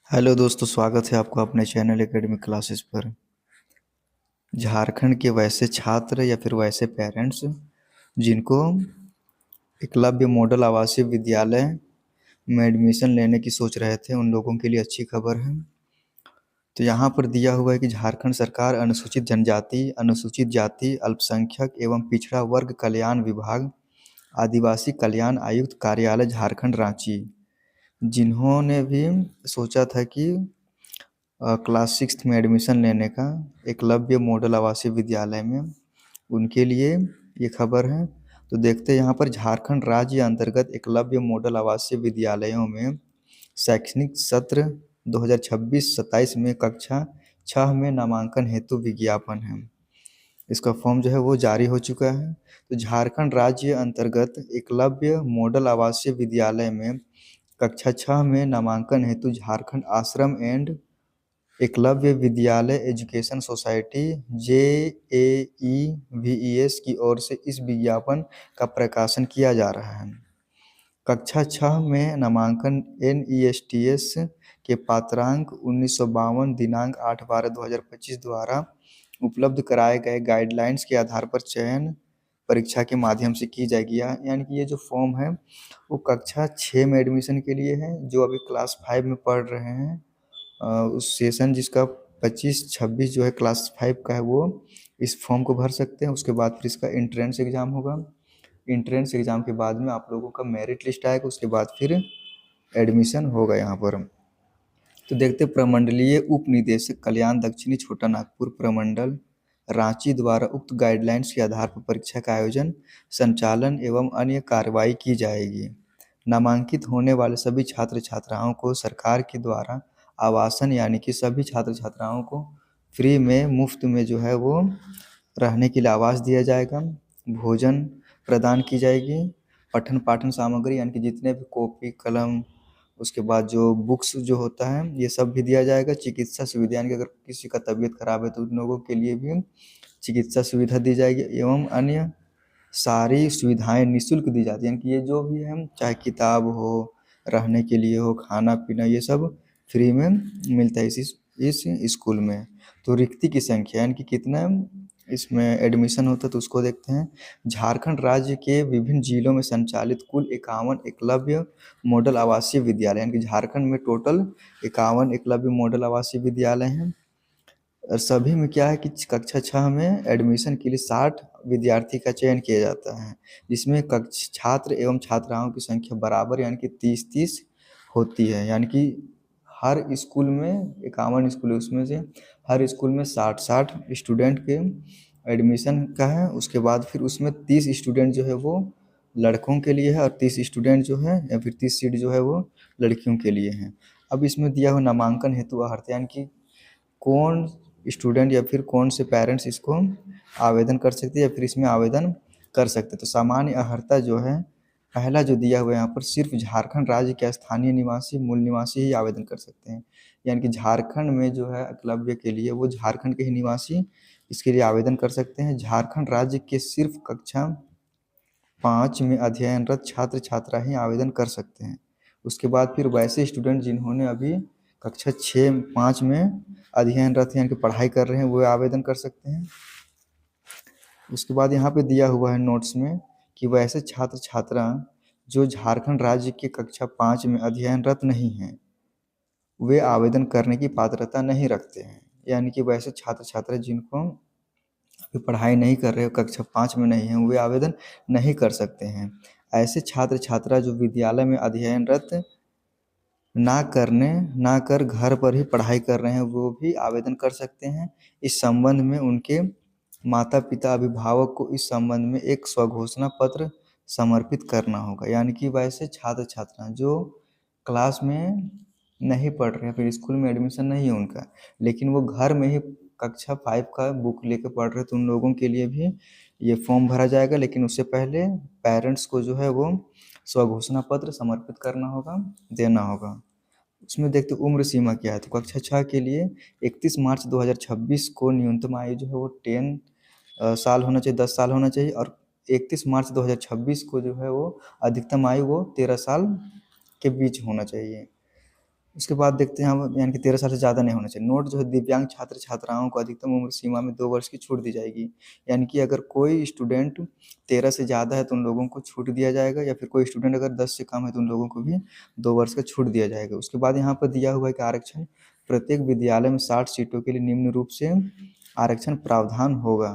Hello दोस्तों, स्वागत है आपको अपने चैनल एकेडमिक क्लासेस पर। झारखंड के वैसे छात्र या फिर वैसे पेरेंट्स जिनको एकलव्य मॉडल आवासीय विद्यालय में एडमिशन लेने की सोच रहे थे, उन लोगों के लिए अच्छी खबर है। तो यहाँ पर दिया हुआ है कि झारखंड सरकार अनुसूचित जनजाति, अनुसूचित जाति, अल्पसंख्यक एवं पिछड़ा वर्ग कल्याण विभाग, आदिवासी कल्याण आयुक्त कार्यालय झारखंड रांची, जिन्होंने भी सोचा था कि क्लास 6 में एडमिशन लेने का एकलव्य मॉडल आवासीय विद्यालय में, उनके लिए ये खबर है। तो देखते हैं यहाँ पर झारखंड राज्य अंतर्गत एकलव्य मॉडल आवासीय विद्यालयों में शैक्षणिक सत्र 2026-27 में कक्षा 6 में नामांकन हेतु विज्ञापन है। इसका फॉर्म जो है वो जारी हो चुका है। तो झारखंड राज्य अंतर्गत एकलव्य मॉडल आवासीय विद्यालय में कक्षा 6 में नामांकन हेतु झारखंड आश्रम एंड एकलव्य विद्यालय एजुकेशन सोसाइटी JAEVES की ओर से इस विज्ञापन का प्रकाशन किया जा रहा है। कक्षा 6 में नामांकन NESTS के पात्रांक 1952 दिनांक 8/12/2025 द्वारा उपलब्ध कराए गए गाइडलाइंस के आधार पर चयन परीक्षा के माध्यम से की जाएगी। यानी कि ये जो फॉर्म है वो कक्षा 6 में एडमिशन के लिए है, जो अभी क्लास 5 में पढ़ रहे हैं। उस सेशन जिसका 25-26 जो है क्लास 5 का है, वो इस फॉर्म को भर सकते हैं। उसके बाद फिर इसका एंट्रेंस एग्ज़ाम होगा। एंट्रेंस एग्ज़ाम के बाद में आप लोगों का मेरिट लिस्ट आएगा, उसके बाद फिर एडमिशन होगा यहाँ पर। तो देखते प्रमंडलीय उप निदेशक कल्याण दक्षिणी छोटा नागपुर प्रमंडल रांची द्वारा उक्त गाइडलाइंस के आधार पर परीक्षा का आयोजन, संचालन एवं अन्य कार्रवाई की जाएगी। नामांकित होने वाले सभी छात्र छात्राओं को सरकार के द्वारा आवासन, यानी कि सभी छात्र छात्राओं को फ्री में मुफ्त में जो है वो रहने के लिए आवास दिया जाएगा, भोजन प्रदान की जाएगी, पठन पाठन सामग्री यानी कि जितने भी कॉपी कलम, उसके बाद जो बुक्स जो होता है ये सब भी दिया जाएगा। चिकित्सा सुविधा यानी कि अगर किसी का तबीयत खराब है तो उन लोगों के लिए भी चिकित्सा सुविधा दी जाएगी एवं अन्य सारी सुविधाएं निःशुल्क दी जाती हैं। यानी कि ये जो भी है, चाहे किताब हो, रहने के लिए हो, खाना पीना, ये सब फ्री में मिलता है इस स्कूल में। तो रिक्ति की संख्या यानी कि कितना इसमें एडमिशन होता है तो उसको देखते हैं। झारखंड राज्य के विभिन्न जिलों में संचालित कुल 51 एकलव्य मॉडल आवासीय विद्यालय, यानी कि झारखंड में टोटल 51 एकलव्य मॉडल आवासीय विद्यालय हैं। और सभी में क्या है कि कक्षा 6 में एडमिशन के लिए 60 विद्यार्थी का चयन किया जाता है, जिसमें छात्र एवं छात्राओं की संख्या बराबर यानी कि 30-30 होती है। यानी कि हर स्कूल में 51 स्कूल है, उसमें से हर स्कूल में 60-60 स्टूडेंट के एडमिशन का है। उसके बाद फिर उसमें 30 स्टूडेंट जो है वो लड़कों के लिए है और 30 स्टूडेंट जो है या फिर 30 सीट जो है वो लड़कियों के लिए है। अब इसमें दिया हुआ नामांकन हेतु अर्हता, यानी कि कौन स्टूडेंट या फिर कौन से पेरेंट्स इसको आवेदन कर सकते हैं या फिर इसमें आवेदन कर सकते हैं। तो सामान्य अर्हता जो है, पहला जो दिया हुआ है यहाँ पर, सिर्फ झारखंड राज्य के स्थानीय निवासी, मूल निवासी ही आवेदन कर सकते हैं। यानी कि झारखंड में जो है एकलव्य के लिए वो झारखंड के ही निवासी इसके लिए आवेदन कर सकते हैं। झारखंड राज्य के सिर्फ कक्षा 5 में अध्ययनरत छात्र छात्रा ही आवेदन कर सकते हैं। उसके बाद फिर वैसे स्टूडेंट जिन्होंने अभी कक्षा 6-5 में अध्ययनरत यानी कि पढ़ाई कर रहे हैं वो आवेदन कर सकते हैं। उसके बाद यहाँ पे दिया हुआ है नोट्स में कि वैसे छात्र छात्रा जो झारखंड राज्य के कक्षा 5 में अध्ययनरत नहीं हैं, वे आवेदन करने की पात्रता नहीं रखते हैं। यानी कि वैसे छात्र छात्रा जिनको अभी पढ़ाई नहीं कर रहे हो, कक्षा 5 में नहीं हैं, वे आवेदन नहीं कर सकते हैं। ऐसे छात्र छात्रा जो विद्यालय में अध्ययनरत ना कर घर पर ही पढ़ाई कर रहे हैं, वो भी आवेदन कर सकते हैं। इस संबंध में उनके माता पिता अभिभावक को इस संबंध में एक स्वघोषणा पत्र समर्पित करना होगा। यानी कि वैसे छात्र छात्रा जो क्लास में नहीं पढ़ रहे हैं, फिर स्कूल में एडमिशन नहीं है उनका, लेकिन वो घर में ही कक्षा 5 का बुक लेकर पढ़ रहे, तो उन लोगों के लिए भी ये फॉर्म भरा जाएगा। लेकिन उससे पहले पेरेंट्स को जो है वो स्वघोषणा पत्र समर्पित करना होगा, देना होगा। उसमें देखते उम्र सीमा क्या है। तो कक्षा 6 के लिए 31 मार्च 2026 को न्यूनतम आयु जो है वो 10 साल होना चाहिए, 10 साल होना चाहिए। और 31 मार्च 2026 को जो है वो अधिकतम आयु वो 13 साल के बीच होना चाहिए। उसके बाद देखते हैं हम, यानी कि 13 साल से ज़्यादा नहीं होना चाहिए। नोट जो है, दिव्यांग छात्र छात्राओं को अधिकतम उम्र सीमा में 2 वर्ष की छूट दी जाएगी। यानी कि अगर कोई स्टूडेंट 13 से ज़्यादा है तो उन लोगों को छूट दिया जाएगा, या फिर कोई स्टूडेंट अगर 10 से कम है तो उन लोगों को भी 2 वर्ष का छूट दिया जाएगा। उसके बाद यहाँ पर दिया हुआ है कि आरक्षण प्रत्येक विद्यालय में 60 सीटों के लिए निम्न रूप से आरक्षण प्रावधान होगा।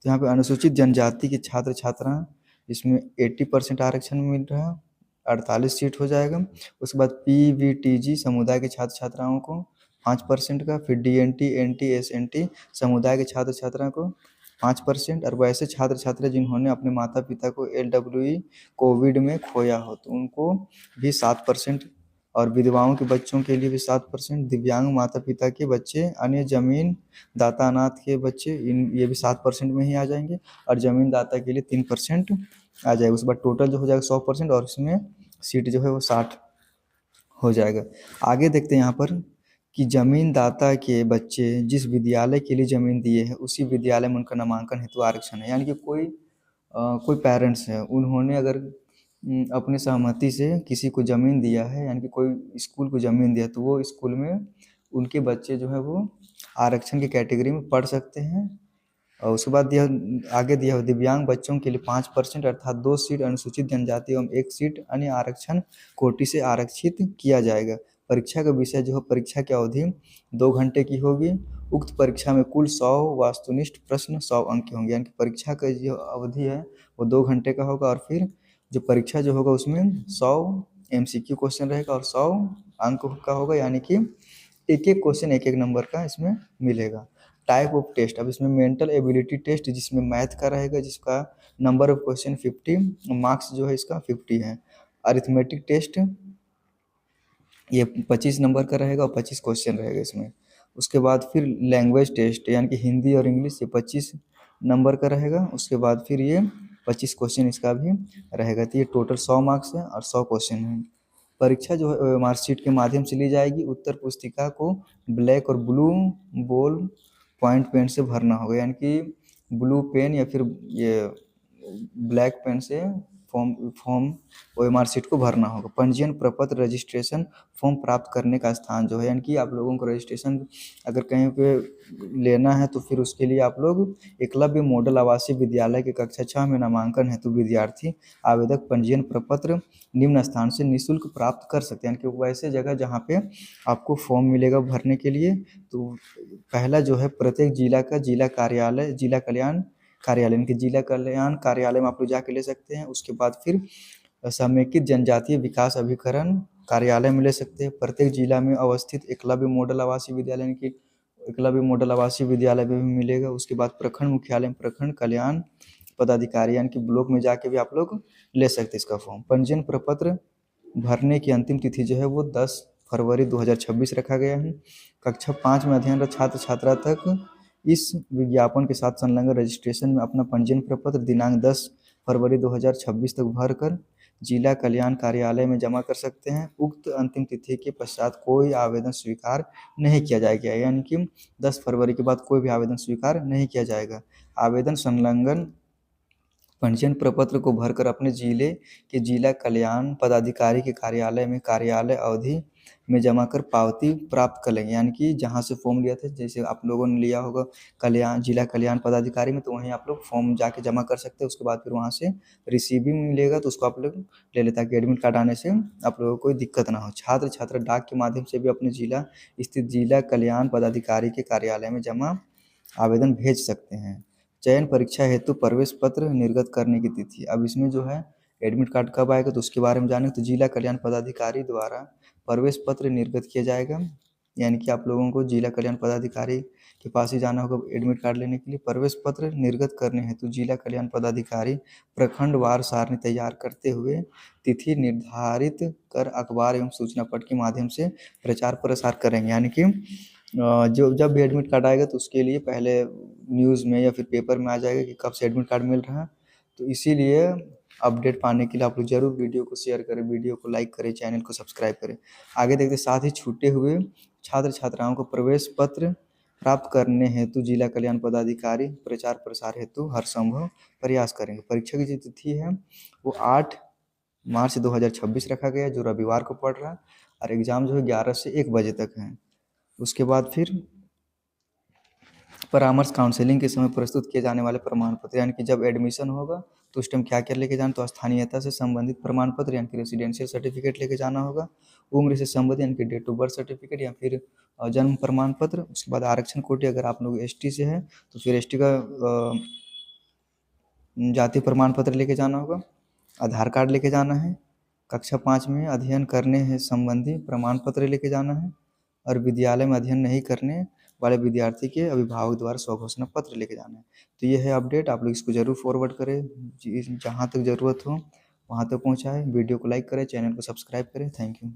तो यहाँ पे अनुसूचित जनजाति के छात्र छात्रा, इसमें 80% आरक्षण मिल रहा है, 48 सीट हो जाएगा। उसके बाद पीवीटीजी समुदाय के छात्र छात्राओं को 5% का, फिर डीएनटी एनटी एसएनटी समुदाय के छात्र छात्राओं को 5%, और वैसे छात्र छात्रा जिन्होंने अपने माता पिता को एलडब्ल्यूई कोविड में खोया हो तो उनको भी 7%, और विधवाओं के बच्चों के लिए भी 7%, दिव्यांग माता पिता के बच्चे, अन्य जमीन दाता अनाथ के बच्चे, ये भी 7% में ही आ जाएंगे, और जमीन दाता के लिए 3% आ जाएगा। उसके बाद टोटल जो हो जाएगा 100%, और इसमें सीट जो है वो 60 हो जाएगा। आगे देखते हैं यहाँ पर कि जमीन दाता के बच्चे जिस विद्यालय के लिए जमीन दिए हैं उसी विद्यालय में उनका नामांकन हेतु आरक्षण है। यानी कि कोई पेरेंट्स है, उन्होंने अगर अपनी सहमति से किसी को ज़मीन दिया है, यानी कि कोई स्कूल को ज़मीन दिया, तो वो स्कूल में उनके बच्चे जो है वो आरक्षण की कैटेगरी में पढ़ सकते हैं। और उसके बाद आगे दिया हो दिव्यांग बच्चों के लिए 5%, अर्थात 2 सीट अनुसूचित जनजाति एवं 1 सीट अन्य आरक्षण कोटि से आरक्षित किया जाएगा। परीक्षा का विषय जो है, परीक्षा की अवधि 2 घंटे की होगी। उक्त परीक्षा में कुल 100 वस्तुनिष्ठ प्रश्न 100 अंक के होंगे। यानी कि परीक्षा का जो अवधि है वो 2 घंटे का होगा, और फिर जो परीक्षा जो होगा उसमें 100 MCQ क्वेश्चन रहेगा और 100 अंक का होगा। यानी कि एक एक क्वेश्चन एक एक नंबर का इसमें मिलेगा। टाइप ऑफ टेस्ट, अब इसमें मेंटल एबिलिटी टेस्ट जिसमें मैथ का रहेगा, जिसका नंबर ऑफ क्वेश्चन 50, मार्क्स जो है इसका 50 है। अरिथमेटिक टेस्ट ये 25 नंबर का रहेगा और 25 क्वेश्चन रहेगा इसमें। उसके बाद फिर लैंग्वेज टेस्ट, यानी कि हिंदी और इंग्लिश, ये 25 नंबर का रहेगा। उसके बाद फिर ये 25 क्वेश्चन इसका भी रहेगा। तो ये टोटल 100 मार्क्स है और 100 क्वेश्चन है। परीक्षा जो है मार्कशीट के माध्यम से ली जाएगी। उत्तर पुस्तिका को ब्लैक और ब्लू बॉल पॉइंट पेन से भरना होगा, यानी कि ब्लू पेन या फिर ये ब्लैक पेन से फॉर्म ओएमआर शीट को भरना होगा। पंजीयन प्रपत्र रजिस्ट्रेशन फॉर्म प्राप्त करने का स्थान जो है, यानी कि आप लोगों को रजिस्ट्रेशन अगर कहीं पे लेना है तो फिर उसके लिए आप लोग एकलव्य मॉडल आवासीय विद्यालय के कक्षा 6 में नामांकन हेतु विद्यार्थी आवेदक पंजीयन प्रपत्र निम्न स्थान से निःशुल्क प्राप्त कर सकते हैं। यानी कि वैसे जगह जहाँ पे आपको फॉर्म मिलेगा भरने के लिए, तो पहला जो है प्रत्येक जिला का जिला कार्यालय, जिला कल्याण कार्यालय, यानी कि जिला कल्याण कार्यालय में आप लोग जाके ले सकते हैं। उसके बाद फिर समेकित जनजातीय विकास अभिकरण कार्यालय में ले सकते हैं। प्रत्येक जिला में अवस्थित एकलव्य मॉडल आवासीय विद्यालय, यानी कि एकलव्य मॉडल आवासीय विद्यालय में भी मिलेगा। उसके बाद प्रखंड मुख्यालय में प्रखंड कल्याण पदाधिकारी, यानी कि ब्लॉक में जाके भी आप लोग ले सकते हैं इसका फॉर्म। पंजीयन प्रपत्र भरने की अंतिम तिथि जो है वो 10 फरवरी 2026 रखा गया है। कक्षा 5 में अध्ययनरत छात्र छात्रा तक इस विज्ञापन के साथ संलग्न रजिस्ट्रेशन में अपना पंजीयन प्रपत्र दिनांक 10 फरवरी 2026 तक भरकर जिला कल्याण कार्यालय में जमा कर सकते हैं। उक्त अंतिम तिथि के पश्चात कोई आवेदन स्वीकार नहीं किया जाएगा, यानी कि 10 फरवरी के बाद कोई भी आवेदन स्वीकार नहीं किया जाएगा। आवेदन संलग्न पंजीयन प्रपत्र को भरकर अपने जिले के जिला कल्याण पदाधिकारी के कार्यालय में कार्यालय अवधि में जमा कर पावती प्राप्त कर लेंगे। यानी कि जहाँ से फॉर्म लिया था, जैसे आप लोगों ने लिया होगा कल्याण जिला कल्याण पदाधिकारी में, तो वहीं आप लोग फॉर्म जाके जमा कर सकते हैं। उसके बाद फिर वहाँ से रिसीविंग मिलेगा तो उसको आप लोग ले लेते, ताकि एडमिट कार्ड आने से आप लोगों को कोई दिक्कत ना हो। छात्र छात्रा डाक के माध्यम से भी अपने जिला स्थित जिला कल्याण पदाधिकारी के कार्यालय में जमा आवेदन भेज सकते हैं। चयन परीक्षा हेतु प्रवेश पत्र निर्गत करने की तिथि, अब इसमें जो है एडमिट कार्ड कब आएगा तो उसके बारे में जानें। तो जिला कल्याण पदाधिकारी द्वारा प्रवेश पत्र निर्गत किया जाएगा, यानी कि आप लोगों को जिला कल्याण पदाधिकारी के पास ही जाना होगा एडमिट कार्ड लेने के लिए। प्रवेश पत्र निर्गत करने हेतु जिला कल्याण पदाधिकारी प्रखंडवार सारणी तैयार करते हुए तिथि निर्धारित कर अखबार एवं सूचना पट के माध्यम से प्रचार प्रसार करेंगे। यानी कि जो जब भी एडमिट कार्ड आएगा तो उसके लिए पहले न्यूज़ में या फिर पेपर में आ जाएगा कि कब से एडमिट कार्ड मिल रहा है। तो इसीलिए अपडेट पाने के लिए आप लोग जरूर वीडियो को शेयर करें, वीडियो को लाइक करें, चैनल को सब्सक्राइब करें। आगे देखते साथ ही छूटे हुए छात्र छात्राओं को प्रवेश पत्र प्राप्त करने हेतु जिला कल्याण पदाधिकारी प्रचार प्रसार हेतु हर संभव प्रयास करेंगे। परीक्षा की जो तिथि है वो 8 मार्च 2026 रखा गया जो रविवार को पड़ रहा है, और एग्ज़ाम जो है 11 से 1 बजे तक है। उसके बाद फिर परामर्श काउंसलिंग के समय प्रस्तुत किए जाने वाले प्रमाण पत्र, यानी कि जब एडमिशन होगा तो उस टाइम क्या क्या लेके जाना, तो स्थानीयता से संबंधित प्रमाण पत्र यानी कि रेसिडेंशियल सर्टिफिकेट लेके जाना होगा, उम्र से संबंधित यानी कि डेट ऑफ बर्थ सर्टिफिकेट या फिर जन्म प्रमाण पत्र। उसके बाद आरक्षण कोटि, अगर आप लोग एसटी से है तो फिर एसटी का जाति प्रमाण पत्र लेके जाना होगा, आधार कार्ड लेके जाना है, कक्षा 5 में अध्ययन करने हैं संबंधी प्रमाण पत्र लेके जाना है, और विद्यालय में अध्ययन नहीं करने वाले विद्यार्थी के अभिभावक द्वारा स्वघोषणा पत्र लेके जाना है। तो ये है अपडेट, आप लोग इसको ज़रूर फॉरवर्ड करें, जहाँ तक ज़रूरत हो वहाँ तक पहुँचाएँ, वीडियो को लाइक करें, चैनल को सब्सक्राइब करें। Thank you.